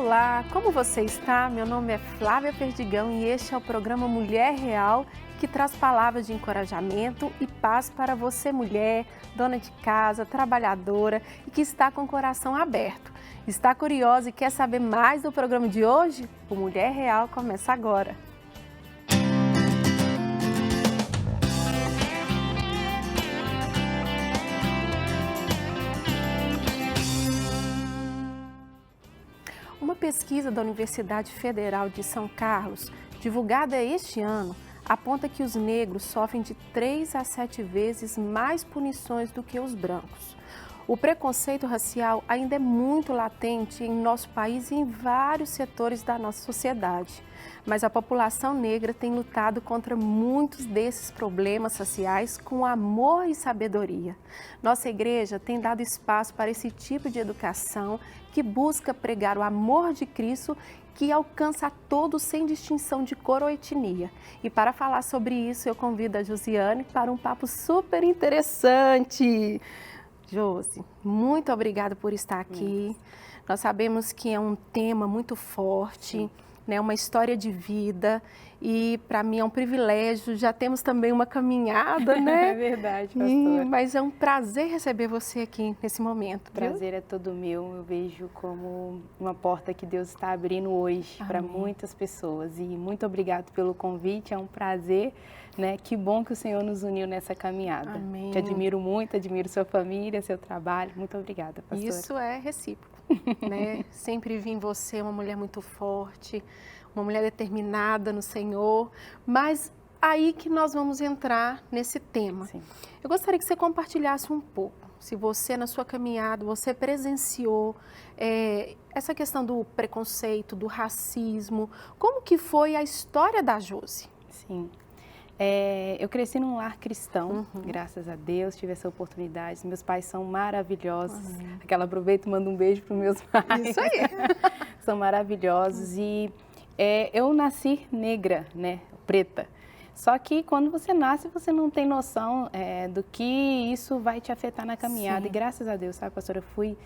Olá, como você está? Meu nome é Flávia Perdigão e este é o programa Mulher Real, que traz palavras de encorajamento e paz para você, mulher, dona de casa, trabalhadora e que está com o coração aberto. Está curiosa e quer saber mais do programa de hoje? O Mulher Real começa agora. Uma pesquisa da Universidade Federal de São Carlos, divulgada este ano, aponta que os negros sofrem de 3 a 7 vezes mais punições do que os brancos. O preconceito racial ainda é muito latente em nosso país e em vários setores da nossa sociedade. Mas a população negra tem lutado contra muitos desses problemas raciais com amor e sabedoria. Nossa igreja tem dado espaço para esse tipo de educação que busca pregar o amor de Cristo, que alcança a todos sem distinção de cor ou etnia. E para falar sobre isso, eu convido a Josiane para um papo super interessante. Josi, muito obrigada por estar aqui. Nós sabemos que é um tema muito forte, né, uma história de vida, e para mim é um privilégio. Já temos também uma caminhada, né? É verdade, pastora. Mas é um prazer receber você aqui nesse momento. O prazer é todo meu. Eu vejo como uma porta que Deus está abrindo hoje para muitas pessoas. E muito obrigado pelo convite, é um prazer, né? Que bom que o Senhor nos uniu nessa caminhada. Amém. Te admiro muito, admiro sua família, seu trabalho. Muito obrigada, pastora. Isso é recíproco, né? Sempre vi em você uma mulher muito forte, uma mulher determinada no Senhor, mas aí que nós vamos entrar nesse tema. Sim. Eu gostaria que você compartilhasse um pouco, se você na sua caminhada, você presenciou essa questão do preconceito, do racismo, como que foi a história da Josi? Sim. Eu cresci num lar cristão, graças a Deus, tive essa oportunidade. Meus pais são maravilhosos. Aquela aproveito e mando um beijo para os meus pais. Isso aí. São maravilhosos e eu nasci negra, né, preta. Só que quando você nasce, você não tem noção do que isso vai te afetar na caminhada. Sim. E graças a Deus, sabe, pastora, eu fui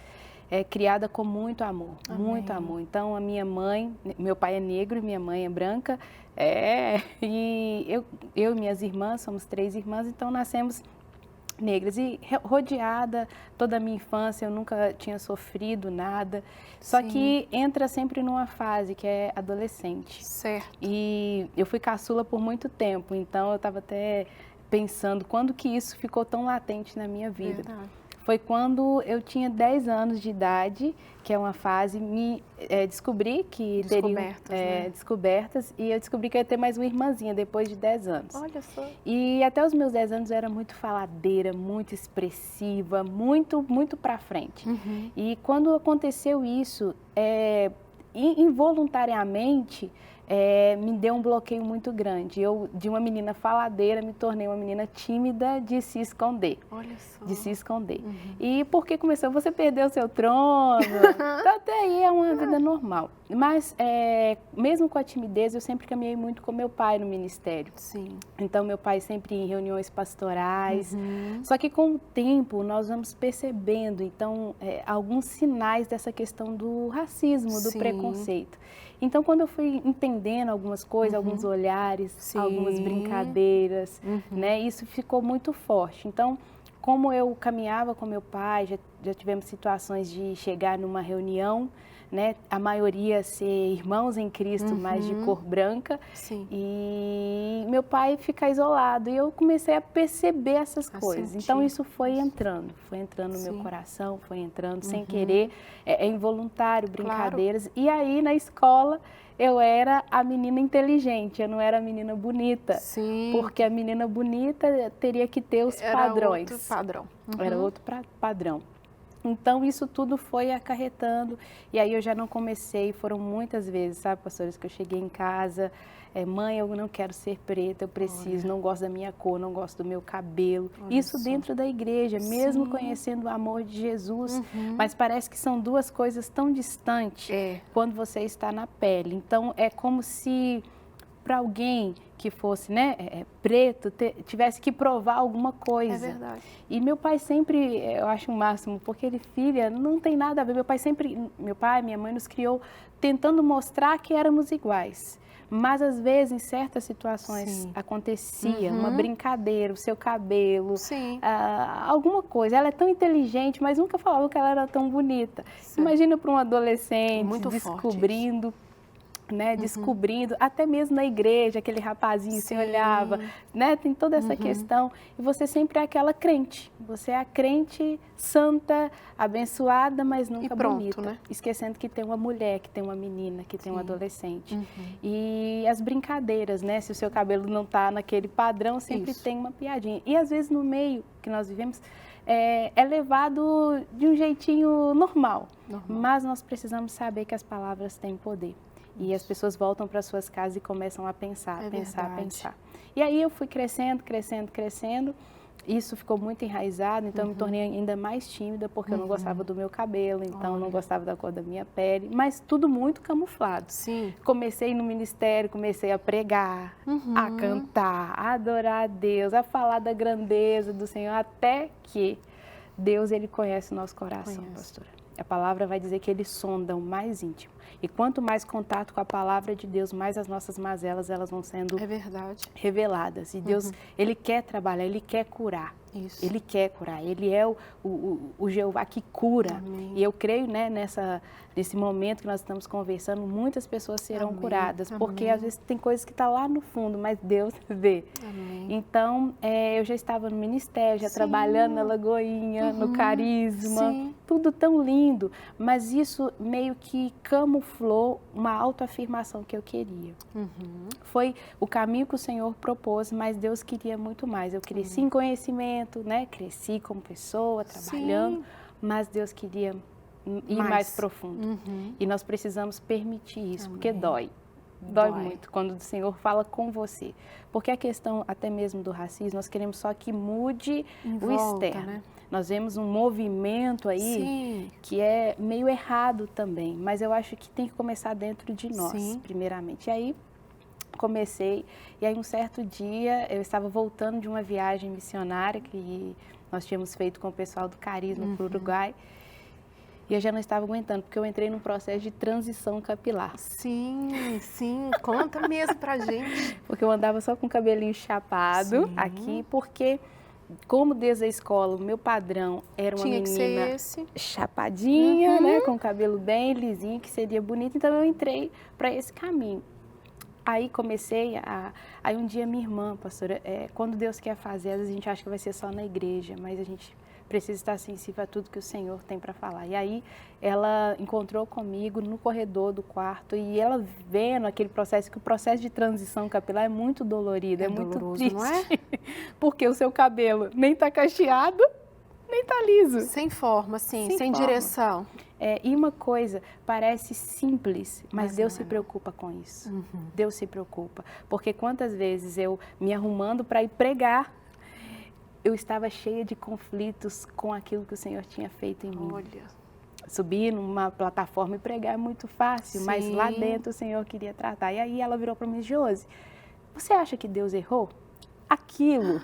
criada com muito amor, muito amor. Então, a minha mãe, meu pai é negro e minha mãe é branca, e eu e minhas irmãs, somos 3 irmãs, então nascemos negras. E rodeada toda a minha infância, eu nunca tinha sofrido nada. Só Sim. que entra sempre numa fase que é adolescente. Certo. E eu fui caçula por muito tempo, então eu estava até pensando quando que isso ficou tão latente na minha vida. Verdade. Foi quando eu tinha 10 anos de idade, que é uma fase, descobri que Descobertas, teriam né? descobertas, e eu descobri que eu ia ter mais uma irmãzinha depois de 10 anos. Olha só. E até os meus 10 anos eu era muito faladeira, muito expressiva, muito pra frente. E quando aconteceu isso, involuntariamente, me deu um bloqueio muito grande. Eu, de uma menina faladeira, me tornei uma menina tímida de se esconder. Olha só. De se esconder. E porque começou, você perdeu o seu trono, até aí é uma vida normal. Mas, mesmo com a timidez, eu sempre caminhei muito com meu pai no ministério. Sim. Então, meu pai sempre em reuniões pastorais. Só que com o tempo, nós vamos percebendo, então, alguns sinais dessa questão do racismo, do Sim. preconceito. Então, quando eu fui entendendo algumas coisas, alguns olhares, Sim. algumas brincadeiras, né, isso ficou muito forte. Então, como eu caminhava com meu pai, já tivemos situações de chegar numa reunião, né, a maioria ser irmãos em Cristo, mas de cor branca, Sim. e meu pai ficar isolado. E eu comecei a perceber essas coisas. sentir. Então, isso foi entrando no Sim. meu coração, foi entrando sem querer, involuntário, brincadeiras. E aí, na escola, eu era a menina inteligente, eu não era a menina bonita. Sim. Porque a menina bonita teria que ter os padrões. Era outro padrão. Era outro padrão. Então, isso tudo foi acarretando, e aí eu já não comecei, foram muitas vezes, sabe, pastores, que eu cheguei em casa, mãe, eu não quero ser preta, eu preciso, não gosto da minha cor, não gosto do meu cabelo. Isso dentro da igreja, mesmo conhecendo o amor de Jesus, mas parece que são duas coisas tão distantes quando você está na pele. Então, é como se para alguém que fosse, né, preto, tivesse que provar alguma coisa. É verdade. E meu pai sempre, eu acho o máximo, porque ele, filha, não tem nada a ver. Meu pai, minha mãe nos criou tentando mostrar que éramos iguais. Mas às vezes, em certas situações, Sim. acontecia uma brincadeira, o seu cabelo, Sim. alguma coisa. Ela é tão inteligente, mas nunca falava que ela era tão bonita. Certo. Imagina para um adolescente Muito descobrindo, né, descobrindo, até mesmo na igreja, aquele rapazinho, você olhava, né, tem toda essa questão, e você sempre é aquela crente, você é a crente santa, abençoada, mas nunca pronto, bonita, né? esquecendo que tem uma mulher, que tem uma menina, que tem um adolescente. E as brincadeiras, né, se o seu cabelo não tá naquele padrão, sempre tem uma piadinha. E às vezes no meio que nós vivemos, é levado de um jeitinho normal, mas nós precisamos saber que as palavras têm poder. E as pessoas voltam para suas casas e começam a pensar, pensar. E aí eu fui crescendo. Isso ficou muito enraizado, então eu me tornei ainda mais tímida, porque eu não gostava do meu cabelo, então não gostava da cor da minha pele, mas tudo muito camuflado. Sim. Comecei no ministério, comecei a pregar, a cantar, a adorar a Deus, a falar da grandeza do Senhor, até que Deus, Ele conhece o nosso coração, pastora. A palavra vai dizer que Ele sonda o mais íntimo. E quanto mais contato com a palavra de Deus, mais as nossas mazelas elas vão sendo reveladas. E Deus, Ele quer trabalhar, Ele quer curar. Isso. Ele quer curar. Ele é o Jeová que cura. Amém. E eu creio, né, nesse momento que nós estamos conversando, muitas pessoas serão curadas. Porque às vezes tem coisas que estão lá no fundo, mas Deus vê. Amém. Então, eu já estava no ministério, já trabalhando na Lagoinha, no Carisma. Tudo tão lindo. Mas isso meio que camuflou uma autoafirmação que eu queria. Foi o caminho que o Senhor propôs, mas Deus queria muito mais. Eu cresci em conhecimento, né? Cresci como pessoa, trabalhando, mas Deus queria ir mais profundo. E nós precisamos permitir isso, porque dói. Dói muito quando o Senhor fala com você. Porque a questão até mesmo do racismo, nós queremos só que mude o externo. Né? Nós vemos um movimento aí que é meio errado também, mas eu acho que tem que começar dentro de nós, primeiramente. E aí comecei, e aí um certo dia eu estava voltando de uma viagem missionária que nós tínhamos feito com o pessoal do Carisma para o Uruguai, e eu já não estava aguentando, porque eu entrei num processo de transição capilar. Sim, conta mesmo pra gente. Porque eu andava só com o cabelinho chapado aqui, porque como desde a escola o meu padrão era uma menina chapadinha, né, com o cabelo bem lisinho, que seria bonita, então eu entrei para esse caminho. Aí aí um dia minha irmã, pastora, quando Deus quer fazer, às vezes a gente acha que vai ser só na igreja, mas a gente precisa estar sensível a tudo que o Senhor tem para falar. E aí ela encontrou comigo no corredor do quarto e ela vendo aquele processo, que o processo de transição capilar é muito dolorido, é muito triste, não é? Porque o seu cabelo nem está cacheado, nem está liso. Sem forma, sem direção. E uma coisa, parece simples, mas Deus se preocupa com isso. Deus se preocupa. Porque quantas vezes eu me arrumando para ir pregar, eu estava cheia de conflitos com aquilo que o Senhor tinha feito em mim. Olha. Subir numa plataforma e pregar é muito fácil, mas lá dentro o Senhor queria tratar. E aí ela virou para mim, Josi, você acha que Deus errou? Aquilo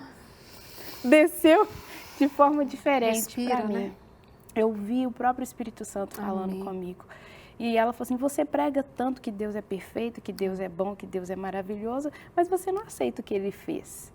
desceu de forma diferente para mim. Né? Eu vi o próprio Espírito Santo falando comigo. E ela falou assim, você prega tanto que Deus é perfeito, que Deus é bom, que Deus é maravilhoso, mas você não aceita o que Ele fez.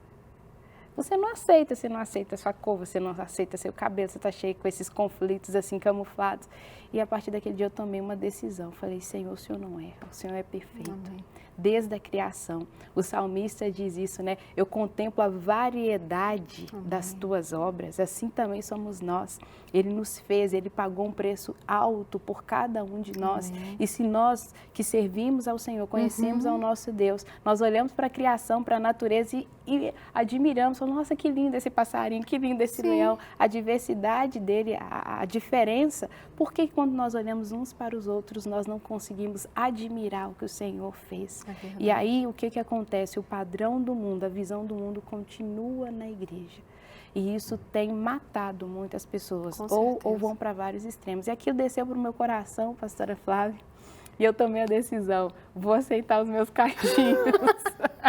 Você não aceita a sua cor, você não aceita seu cabelo, você está cheio com esses conflitos assim camuflados. E a partir daquele dia eu tomei uma decisão. Falei, Senhor, o Senhor não erra, o Senhor é perfeito. Amém. Desde a criação. O salmista diz isso, né? Eu contemplo a variedade das tuas obras, assim também somos nós. Ele nos fez, Ele pagou um preço alto por cada um de nós. E se nós que servimos ao Senhor, conhecemos ao nosso Deus, nós olhamos para a criação, para a natureza e admiramos, falamos, nossa, que lindo esse passarinho, que lindo esse leão, a diversidade dele, a diferença. Por que quando nós olhamos uns para os outros, nós não conseguimos admirar o que o Senhor fez? E aí, o que acontece? O padrão do mundo, a visão do mundo continua na igreja. E isso tem matado muitas pessoas, ou vão para vários extremos. E aquilo desceu para o meu coração, pastora Flávia. E eu tomei a decisão, vou aceitar os meus cachinhos.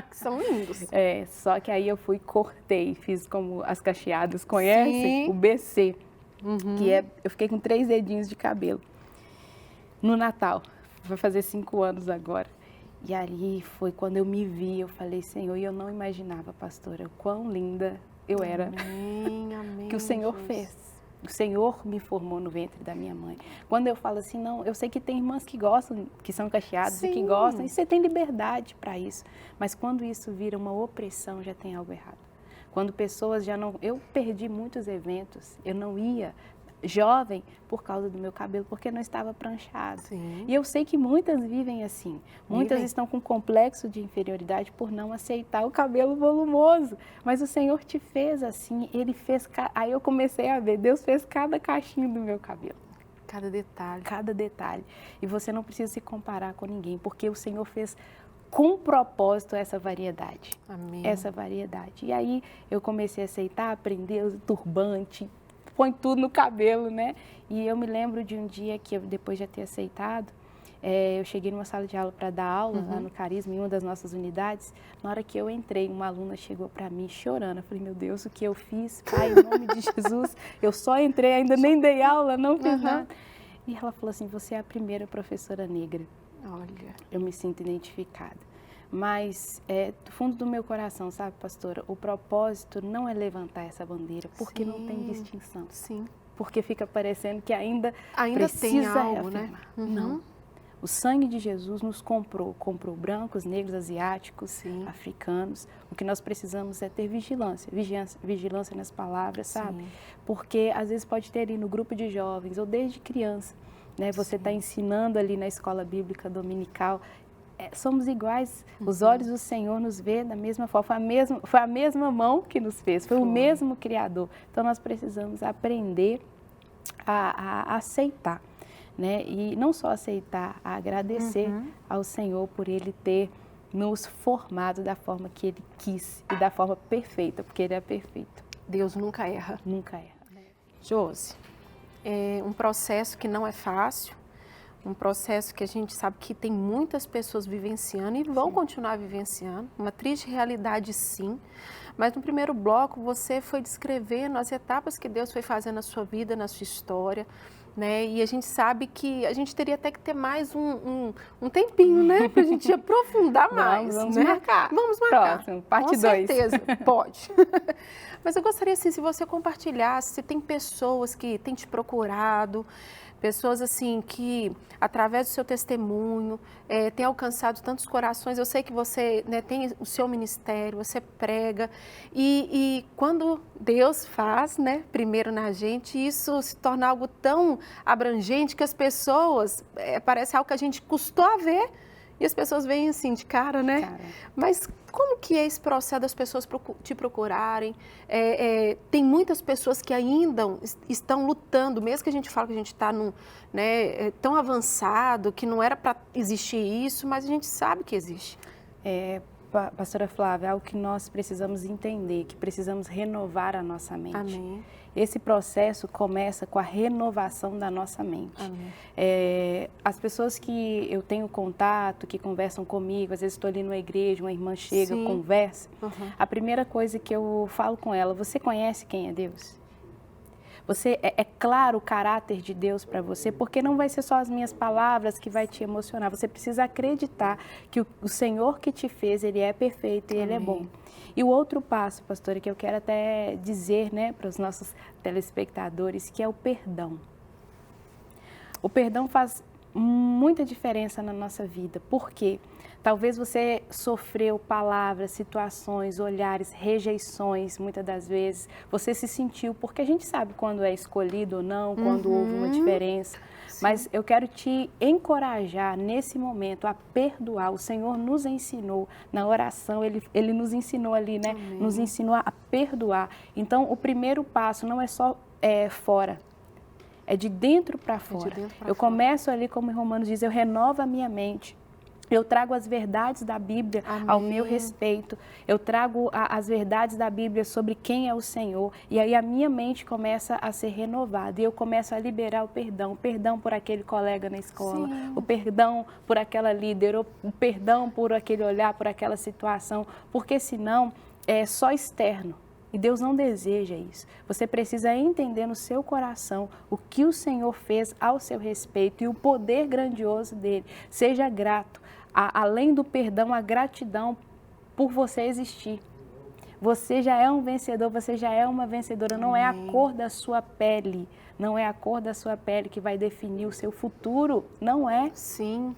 Que são lindos. Só que aí eu fui, cortei, fiz como as cacheadas conhecem, Sim. o BC, que eu fiquei com 3 dedinhos de cabelo. No Natal, vai fazer 5 anos agora. E ali foi quando eu me vi, eu falei, Senhor, e eu não imaginava, pastora, o quão linda eu era. Amém, amém, que o Senhor Jesus. fez. O Senhor me formou no ventre da minha mãe. Quando eu falo assim, não, eu sei que tem irmãs que gostam, que são cacheadas e que gostam, e você tem liberdade para isso. Mas quando isso vira uma opressão, já tem algo errado. Quando pessoas já não... Eu perdi muitos eventos, eu não ia jovem por causa do meu cabelo, porque não estava pranchado. Sim. E eu sei que muitas vivem assim. Muitas estão com complexo de inferioridade por não aceitar o cabelo volumoso. Mas o Senhor te fez assim, Ele fez... Aí eu comecei a ver, Deus fez cada cachinho do meu cabelo. Cada detalhe. Cada detalhe. E você não precisa se comparar com ninguém, porque o Senhor fez com propósito essa variedade. Amém. Essa variedade. E aí eu comecei a aceitar, aprender o turbante, põe tudo no cabelo, né? E eu me lembro de um dia que eu, depois de ter aceitado, eu cheguei numa sala de aula para dar aula lá no Carisma, em uma das nossas unidades. Na hora que eu entrei, uma aluna chegou para mim chorando. Eu falei, meu Deus, o que eu fiz? Pai, em nome de Jesus, eu só entrei, ainda nem dei aula, não fiz nada. E ela falou assim, você é a primeira professora negra. Olha. Eu me sinto identificada. Mas, do fundo do meu coração, sabe, pastora, o propósito não é levantar essa bandeira, porque não tem distinção. Sim. Porque fica parecendo que ainda precisa tem algo, reafirmar. Né? Não. O sangue de Jesus nos comprou brancos, negros, asiáticos, africanos. O que nós precisamos é ter vigilância nas palavras, sabe? Porque às vezes pode ter ali no grupo de jovens ou desde criança, né? Você está ensinando ali na escola bíblica dominical. Somos iguais, os olhos do Senhor nos vê da mesma forma, foi a mesma mão que nos fez, foi o mesmo Criador. Então nós precisamos aprender a aceitar, né? E não só aceitar, a agradecer ao Senhor por Ele ter nos formado da forma que Ele quis e da forma perfeita, porque Ele é perfeito. Deus nunca erra. Nunca erra. Josi, é um processo que não é fácil, um processo que a gente sabe que tem muitas pessoas vivenciando e vão continuar vivenciando, uma triste realidade sim, mas no primeiro bloco você foi descrevendo as etapas que Deus foi fazendo na sua vida, na sua história, né? E a gente sabe que a gente teria até que ter mais um tempinho, né? Para a gente aprofundar mais. Vamos né? marcar. Vamos marcar. Próximo, parte 2. Com certeza, pode. Mas eu gostaria assim, se você compartilhasse, se tem pessoas que têm te procurado, pessoas assim que, através do seu testemunho, têm alcançado tantos corações. Eu sei que você, né, tem o seu ministério, você prega. E quando Deus faz, né, primeiro na gente, isso se torna algo tão abrangente que as pessoas, parece algo que a gente custou a ver. E as pessoas veem assim de cara, né? Mas como que é esse processo das pessoas te procurarem? Tem muitas pessoas que ainda estão lutando, mesmo que a gente fale que a gente está tão avançado, que não era para existir isso, mas a gente sabe que existe. Pastora Flávia, é algo que nós precisamos entender, que precisamos renovar a nossa mente. Amém. Esse processo começa com a renovação da nossa mente. As pessoas que eu tenho contato, que conversam comigo, às vezes estou ali numa igreja, uma irmã chega, conversa, a primeira coisa que eu falo com ela, você conhece quem é Deus? Você é claro o caráter de Deus para você, porque não vai ser só as minhas palavras que vai te emocionar. Você precisa acreditar que o Senhor que te fez, Ele é perfeito e Ele é bom. E o outro passo, pastora, que eu quero até dizer, né, para os nossos telespectadores, que é o perdão. O perdão faz muita diferença na nossa vida. Por quê? Talvez você sofreu palavras, situações, olhares, rejeições, muitas das vezes. Você se sentiu, porque a gente sabe quando é escolhido ou não, quando houve uma diferença. Mas eu quero te encorajar nesse momento a perdoar. O Senhor nos ensinou na oração, Ele nos ensinou ali, né? Nos ensinou a perdoar. Então, o primeiro passo não é só fora. É de dentro para fora. Eu começo ali, como em Romanos diz, eu renovo a minha mente. Eu trago as verdades da Bíblia ao meu respeito. Eu trago as verdades da Bíblia sobre quem é o Senhor. E aí a minha mente começa a ser renovada. E eu começo a liberar o perdão. O perdão por aquele colega na escola. Sim. O perdão por aquela líder. O perdão por aquele olhar, por aquela situação. Porque senão é só externo. E Deus não deseja isso. Você precisa entender no seu coração o que o Senhor fez ao seu respeito e o poder grandioso dele. Seja grato. Além do perdão, a gratidão por você existir. Você já é um vencedor, você já é uma vencedora. Não é a cor da sua pele, não é a cor da sua pele que vai definir o seu futuro, não é? Sim.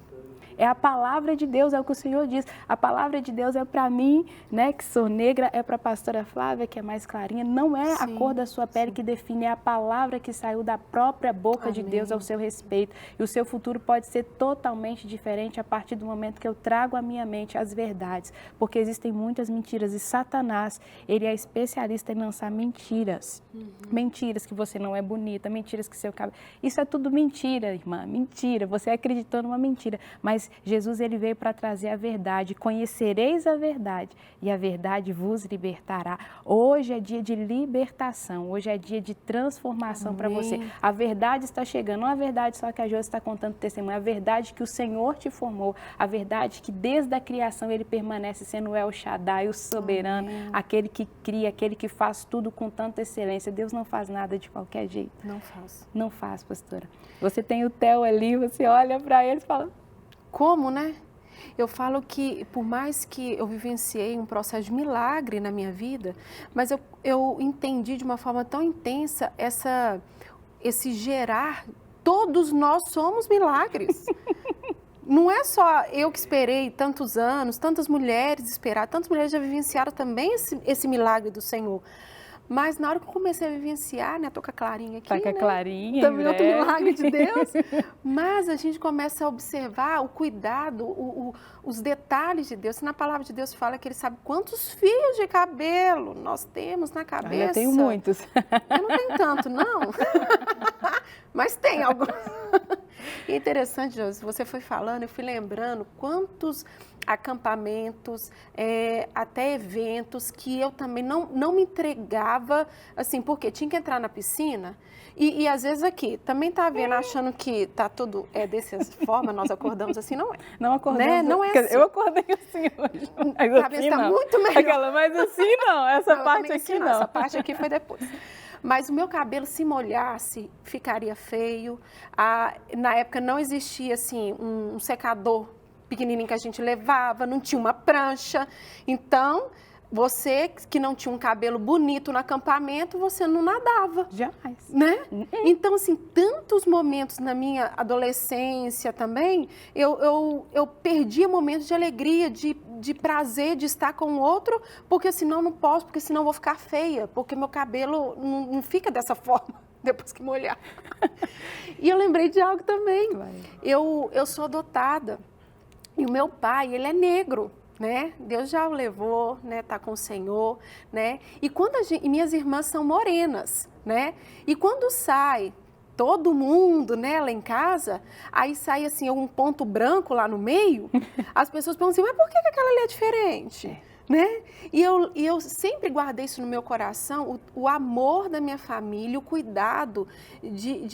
É a palavra de Deus, é o que o Senhor diz. A palavra de Deus é para mim, né, que sou negra, é para a pastora Flávia, que é mais clarinha. Não é a cor da sua pele que define, é a palavra que saiu da própria boca de Deus ao seu respeito. E o seu futuro pode ser totalmente diferente a partir do momento que eu trago à minha mente as verdades. Porque existem muitas mentiras e Satanás, ele é especialista em lançar mentiras. Mentiras que você não é bonita, mentiras que seu cabelo... Isso é tudo mentira, irmã, mentira. Você acreditou numa mentira, mas Jesus ele veio para trazer a verdade. Conhecereis a verdade e a verdade vos libertará. Hoje é dia de libertação, hoje é dia de transformação para você. A verdade está chegando, não a verdade só que a Josi está contando testemunho, a verdade que o Senhor te formou, a verdade que desde a criação ele permanece sendo o El Shaddai, o soberano, aquele que cria, aquele que faz tudo com tanta excelência. Deus não faz nada de qualquer jeito. Não faz. Não faz, pastora. Você tem o Theo ali, você olha para ele e fala... Como, né? Eu falo que, por mais que eu vivenciei um processo de milagre na minha vida, mas eu entendi de uma forma tão intensa esse gerar, todos nós somos milagres. Não é só eu que esperei tantos anos, tantas mulheres esperaram, tantas mulheres já vivenciaram também esse milagre do Senhor. Mas na hora que eu comecei a vivenciar, né, tô com a Clarinha aqui, tá com a Clarinha, também outro milagre de Deus, mas a gente começa a observar o cuidado, os detalhes de Deus. Na palavra de Deus fala que Ele sabe quantos fios de cabelo nós temos na cabeça. Eu tenho muitos. Eu não tenho tanto, não, mas tem alguns. E é interessante, Josi, você foi falando, eu fui lembrando quantos acampamentos, até eventos que eu também não me entregava, assim, porque tinha que entrar na piscina e às vezes aqui, também tá vendo, achando que tá tudo dessa forma, nós acordamos assim, não é. Não acordamos, né? Não é assim. Eu acordei assim hoje. Mas talvez assim, tá não. muito melhor. Mas assim não, essa parte aqui assim, não. Essa parte aqui foi depois. Mas o meu cabelo, se molhasse, ficaria feio. Na época não existia assim um secador pequenininho que a gente levava, não tinha uma prancha. Então, você que não tinha um cabelo bonito no acampamento, você não nadava. Jamais. Né? Então, assim, tantos momentos na minha adolescência também, eu perdia momentos de alegria, de prazer, de estar com o outro, porque senão não posso, porque senão eu vou ficar feia, porque meu cabelo não fica dessa forma depois que molhar. E eu lembrei de algo também. Eu sou adotada. E o meu pai, ele é negro, né? Deus já o levou, né? Tá com o Senhor, né? E e minhas irmãs são morenas, né? E quando sai todo mundo, né, lá em casa, aí sai assim um ponto branco lá no meio, as pessoas perguntam assim, mas por que aquela ali é diferente? Né? E eu sempre guardei isso no meu coração, o amor da minha família, o cuidado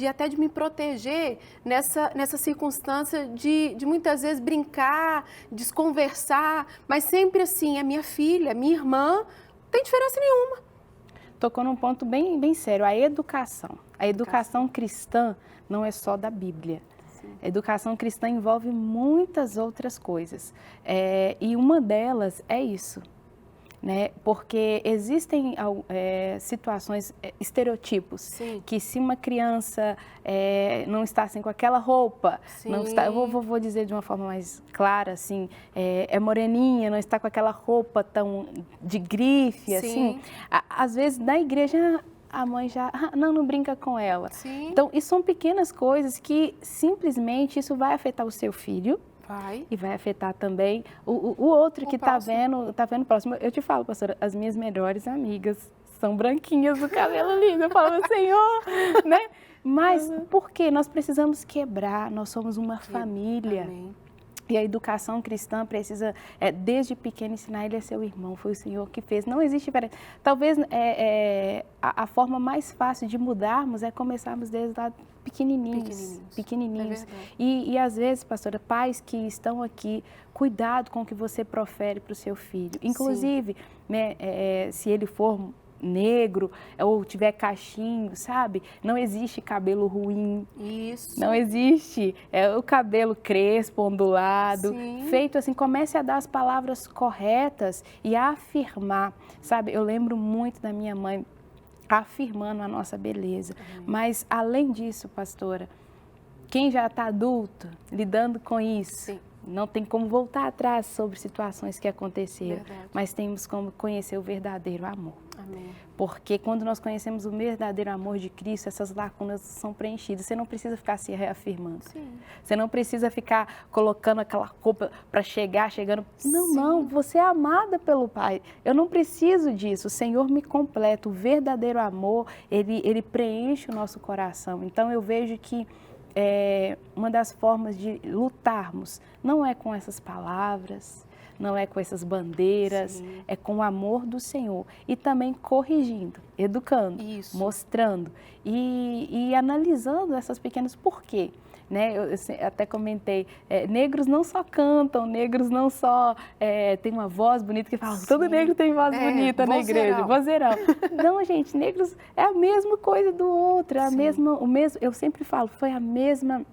até de me proteger nessa circunstância de muitas vezes brincar, desconversar, mas sempre assim, a minha filha, a minha irmã, não tem diferença nenhuma. Tocou num ponto bem, bem sério, a educação. A educação cristã não é só da Bíblia. A educação cristã envolve muitas outras coisas, e uma delas é isso, né? Porque existem situações, estereotipos, sim, que se uma criança não está assim com aquela roupa, não está, eu vou dizer de uma forma mais clara, assim, é moreninha, não está com aquela roupa tão de grife, sim, assim, às vezes na igreja a mãe já, não brinca com ela. Sim. Então, isso são pequenas coisas que simplesmente isso vai afetar o seu filho. Vai. E vai afetar também o outro que está vendo próximo. Eu te falo, pastora, as minhas melhores amigas são branquinhas do cabelo lindo. Eu falo, Senhor, né? Mas por quê? Nós precisamos quebrar, nós somos uma família. Amém. E a educação cristã precisa, desde pequeno, ensinar ele a ser o irmão. Foi o Senhor que fez. Não existe diferença. Talvez a forma mais fácil de mudarmos é começarmos desde lá pequenininhos. É E às vezes, pastora, pais que estão aqui, cuidado com o que você profere para o seu filho. Inclusive, né, se ele for negro ou tiver cachinho, sabe? Não existe cabelo ruim. Isso. Não existe. É o cabelo crespo, ondulado, Sim. feito assim. Comece a dar as palavras corretas e a afirmar, sabe? Eu lembro muito da minha mãe afirmando a nossa beleza. Mas, além disso, pastora, quem já está adulto, lidando com isso, Sim. não tem como voltar atrás sobre situações que aconteceram, Verdade. mas temos como conhecer o verdadeiro amor. Amém. Porque quando nós conhecemos o verdadeiro amor de Cristo, essas lacunas são preenchidas. Você não precisa ficar se reafirmando. Sim. Você não precisa ficar colocando aquela roupa para chegando. Não, Sim. não, você é amada pelo Pai. Eu não preciso disso. O Senhor me completa. O verdadeiro amor, ele preenche o nosso coração. Então eu vejo que uma das formas de lutarmos não é com essas palavras, não é com essas bandeiras, Sim. é com o amor do Senhor e também corrigindo, educando, Isso. mostrando e analisando essas pequenas por quê. Né? Eu até comentei, negros não só cantam, negros não só têm uma voz bonita, que falam, todo negro tem voz bonita na igreja, vozeirão. Não, gente, negros é a mesma coisa do outro, é o mesmo, eu sempre falo, foi a mesma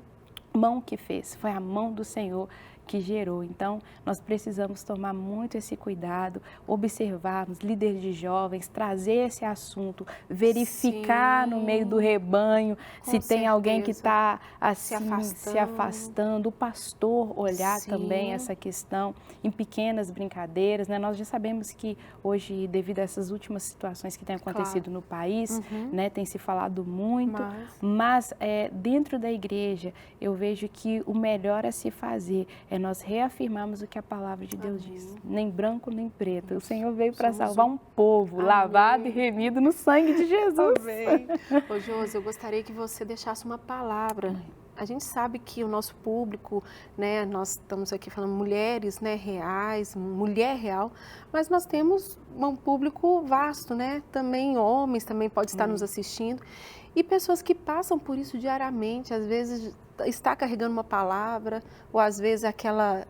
mão que fez, foi a mão do Senhor que gerou. Então, nós precisamos tomar muito esse cuidado, observarmos líderes de jovens, trazer esse assunto, verificar no meio do rebanho se tem alguém que está assim, se afastando, o pastor olhar também essa questão em pequenas brincadeiras, né? Nós já sabemos que hoje, devido a essas últimas situações que têm acontecido no país, né, tem se falado muito, mas dentro da igreja eu vejo que o melhor a se fazer é nós reafirmarmos o que a palavra de Deus diz. Nem branco, nem preto. O Senhor veio para salvar um povo lavado e remido no sangue de Jesus. Amém. Ô, Josi, eu gostaria que você deixasse uma palavra. A gente sabe que o nosso público, né, nós estamos aqui falando mulheres, né, reais, mulher real, mas nós temos um público vasto, né? Também homens também podem estar nos assistindo. E pessoas que passam por isso diariamente, às vezes está carregando uma palavra, ou às vezes aquela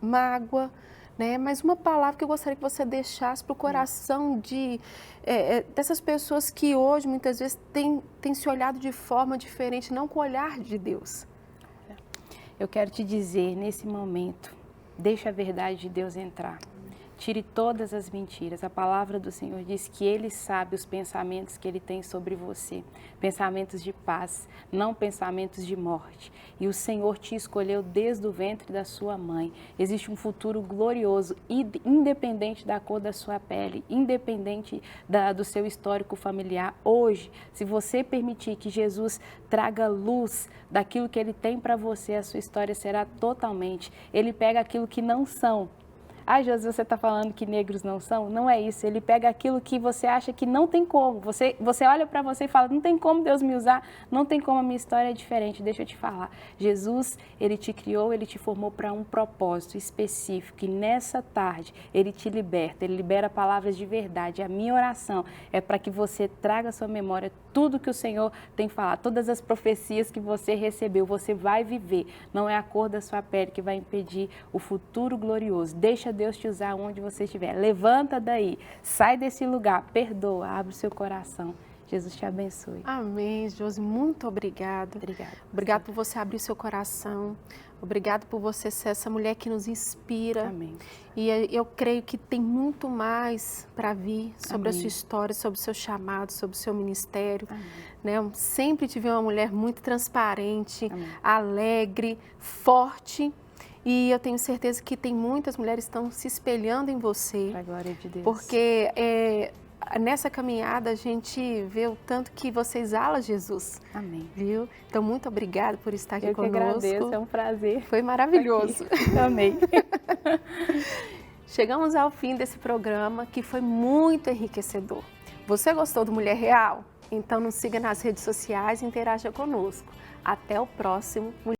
mágoa, né? Mas uma palavra que eu gostaria que você deixasse para o coração dessas pessoas que hoje, muitas vezes, têm se olhado de forma diferente, não com o olhar de Deus. Eu quero te dizer, nesse momento, deixa a verdade de Deus entrar. Tire todas as mentiras. A palavra do Senhor diz que Ele sabe os pensamentos que Ele tem sobre você. Pensamentos de paz, não pensamentos de morte. E o Senhor te escolheu desde o ventre da sua mãe. Existe um futuro glorioso, independente da cor da sua pele, independente do seu histórico familiar. Hoje, se você permitir que Jesus traga luz daquilo que Ele tem para você, a sua história será totalmente. Ele pega aquilo que não são. Ah, Josi, você está falando que negros não são? Não é isso. Ele pega aquilo que você acha que não tem como. Você olha para você e fala, não tem como Deus me usar, não tem como, a minha história é diferente. Deixa eu te falar. Jesus, Ele te criou, Ele te formou para um propósito específico. E nessa tarde, Ele te liberta, Ele libera palavras de verdade. A minha oração é para que você traga à sua memória tudo que o Senhor tem falado, todas as profecias que você recebeu, você vai viver. Não é a cor da sua pele que vai impedir o futuro glorioso. Deixa Deus te usar onde você estiver. Levanta daí, sai desse lugar, perdoa, abre o seu coração. Jesus te abençoe. Amém, Josi. Muito obrigada. Obrigada. Obrigada por você abrir seu coração. Obrigada por você ser essa mulher que nos inspira. Amém. E eu creio que tem muito mais para vir sobre Amém. a sua história, sobre o seu chamado, sobre o seu ministério. Amém. Né? Eu sempre tive uma mulher muito transparente, Amém. alegre, forte. E eu tenho certeza que tem muitas mulheres que estão se espelhando em você. Para a glória de Deus. Porque nessa caminhada a gente vê o tanto que você exala Jesus. Amém. Viu? Então, muito obrigada por estar aqui conosco. Eu que agradeço, é um prazer. Foi maravilhoso. Amém. Chegamos ao fim desse programa que foi muito enriquecedor. Você gostou do Mulher Real? Então nos siga nas redes sociais e interaja conosco. Até o próximo Mulher